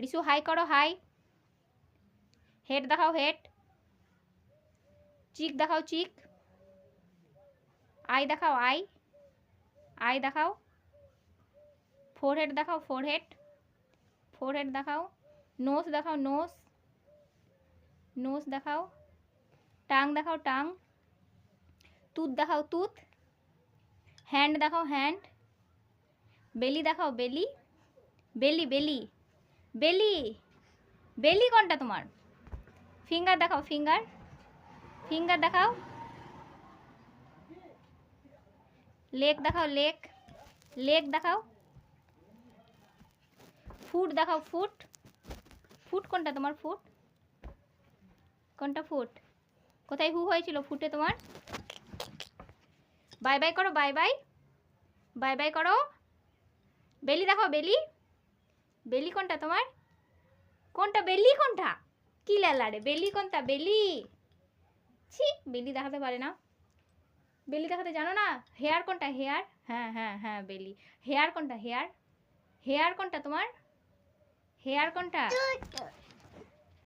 রিসু high করো, high. Head দেখাও, head. চিক দেখাও, চিক। আই দেখাও, আই। আই দেখাও। ফোরহেড দেখাও, ফোরহেড। ফোরহেড দেখাও। নোজ দেখাও, নোজ। নোজ দেখাও। টাং দেখাও, টাং। তুত দেখাও, তুত। হ্যান্ড দেখাও, হ্যান্ড। বেলি দেখাও, বেলি। বেলি, বেলি, বেলি। বেলি কোনটা তোমার? ফিঙ্গার দেখাও, ফিঙ্গার। ফিঙ্গার দেখাও। লেগ দেখাও, লেগ। লেগ দেখাও। ফুট দেখাও, ফুট। ফুট কোনটা তোমার? ফুট কোনটা? ফুট কোথায় হু হয়েছিল ফুটে তোমার? বাই বাই করো, বাই বাই। বাই বাই করো। বেলি দেখাও, বেলি। বেলি কোনটা তোমার? কোনটা বেলি? কোনটা? কি লালারে বেলি কোনটা? বেলি। ছি, বেলি দেখাতে পারে না। বেলি দেখাতে জানো না? হেয়ার কোনটা? হেয়ার। হ্যাঁ হ্যাঁ হ্যাঁ, বেলি। হেয়ার কোনটা? হেয়ার। হেয়ার কোনটা তোমার? হেয়ার কোনটা?